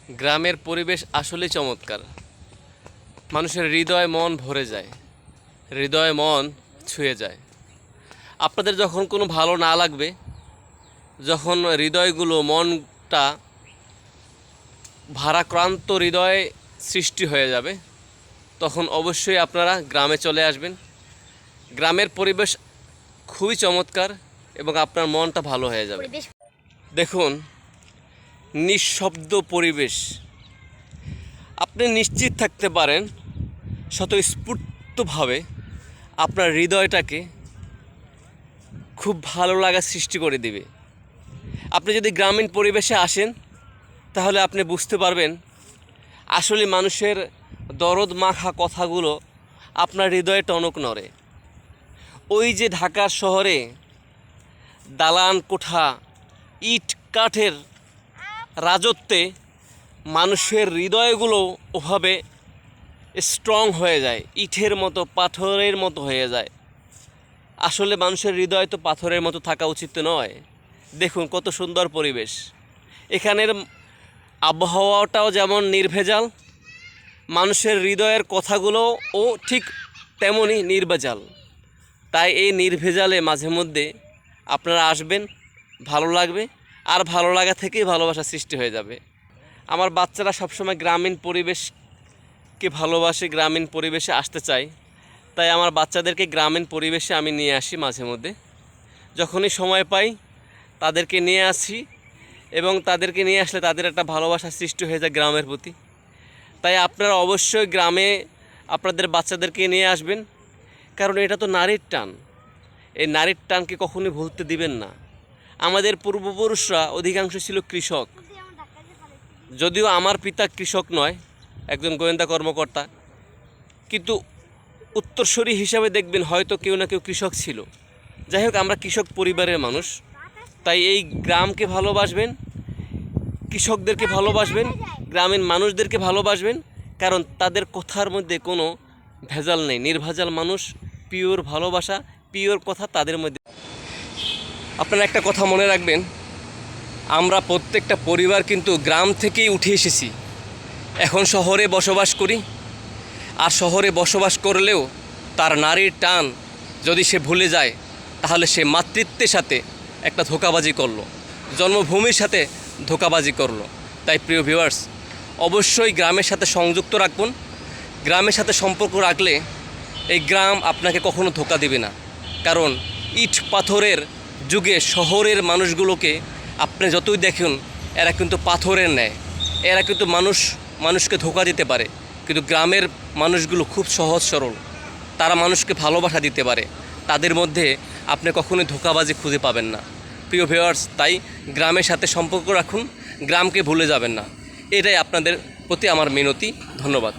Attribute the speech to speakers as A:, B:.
A: গ্রামের পরিবেশ আসলেই চমৎকার। মানুষের হৃদয় মন ভরে যায়, হৃদয় মন ছুঁয়ে যায়। আপনাদের যখন কোনো ভালো না লাগবে, যখন হৃদয়গুলো মনটা ভারাক্রান্ত হৃদয় সৃষ্টি হয়ে যাবে, তখন অবশ্যই আপনারা গ্রামে চলে আসবেন। গ্রামের পরিবেশ খুবই চমৎকার এবং আপনার মনটা ভালো হয়ে যাবে। দেখুন, নিঃশব্দ পরিবেশ, আপনি নিশ্চিত থাকতে পারেন স্বতঃস্ফূর্তভাবে আপনার হৃদয়টাকে খুব ভালো লাগা সৃষ্টি করে দিবে। আপনি যদি গ্রামীণ পরিবেশে আসেন, তাহলে আপনি বুঝতে পারবেন আসলে মানুষের দরদ মাখা কথাগুলো আপনার হৃদয়ে টনক নড়ে। ওই যে ঢাকার শহরে দালান কোঠা, ইট কাঠের রাজত্বে মানুষের হৃদয়গুলো ওভাবে স্ট্রং হয়ে যায়, ইটের মতো পাথরের মতো হয়ে যায়। আসলে মানুষের হৃদয় তো পাথরের মতো থাকা উচিত নয়। দেখুন কত সুন্দর পরিবেশ। এখানের আবহাওয়াটাও যেমন নির্ভেজাল, মানুষের হৃদয়ের কথাগুলোও ঠিক তেমনই নির্ভেজাল। তাই এই নির্ভেজালে মাঝে মধ্যে আপনারা আসবেন, ভালো লাগবে, আর ভালো লাগা থেকেই ভালোবাসা সৃষ্টি হয়ে যাবে। আমার বাচ্চারা সবসময় গ্রামীণ পরিবেশকে ভালোবাসে, গ্রামীণ পরিবেশে আসতে চায়। তাই আমার বাচ্চাদেরকে গ্রামীণ পরিবেশে আমি নিয়ে আসি মাঝে মধ্যে। যখনই সময় পাই তাদেরকে নিয়ে আসি, এবং তাদেরকে নিয়ে আসলে তাদের একটা ভালোবাসা সৃষ্টি হয়ে যায় গ্রামের প্রতি। তাই আপনারা অবশ্যই গ্রামে আপনাদের বাচ্চাদেরকে নিয়ে আসবেন, কারণ এটা তো নারীর টান। এই নারীর টানকে কখনোই ভুলতে দিবেন না। আমাদের পূর্বপুরুষরা অধিকাংশ ছিল কৃষক, যদিও আমার পিতা কৃষক নয়, একজন গোয়েন্দা কর্মকর্তা, কিন্তু উত্তরসূরি হিসাবে দেখবেন হয়তো কেউ না কেউ কৃষক ছিল। যাই হোক, আমরা কৃষক পরিবারের মানুষ, তাই এই গ্রামকে ভালোবাসবেন, কৃষকদেরকে ভালোবাসবেন, গ্রামীণ মানুষদেরকে ভালোবাসবেন, কারণ তাদের কথার মধ্যে কোনো ভেজাল নেই, নির্ভেজাল মানুষ, পিওর ভালোবাসা, পিওর কথা তাদের মধ্যে। আপনারা একটা কথা মনে রাখবেন, আমরা প্রত্যেকটা পরিবার কিন্তু গ্রাম থেকেই উঠে এসেছি, এখন শহরে বসবাস করি। আর শহরে বসবাস করলেও তার নারীর টান যদি সে ভুলে যায়, তাহলে সে মাতৃত্বের সাথে একটা ধোঁকাবাজি করলো, জন্মভূমির সাথে ধোঁকাবাজি করলো। তাই প্রিয় ভিউয়ার্স, অবশ্যই গ্রামের সাথে সংযুক্ত রাখুন। গ্রামের সাথে সম্পর্ক রাখলে এই গ্রাম আপনাকে কখনো ধোঁকা দেবে না। কারণ ইট পাথরের যুগে শহরের মানুষগুলোকে আপনি যতই দেখুন, এরা কিন্তু পাথরের ন্যায়, এরা কিন্তু মানুষকে ধোঁকা দিতে পারে। কিন্তু গ্রামের মানুষগুলো খুব সহজ সরল, তারা মানুষকে ভালোবাসা দিতে পারে, তাদের মধ্যে আপনি কখনোই ধোঁকাবাজি খুঁজে পাবেন না। প্রিয় ভিউয়ার্স, তাই গ্রামের সাথে সম্পর্ক রাখুন, গ্রামকে ভুলে যাবেন না। এটাই আপনাদের প্রতি আমার মিনতি। ধন্যবাদ।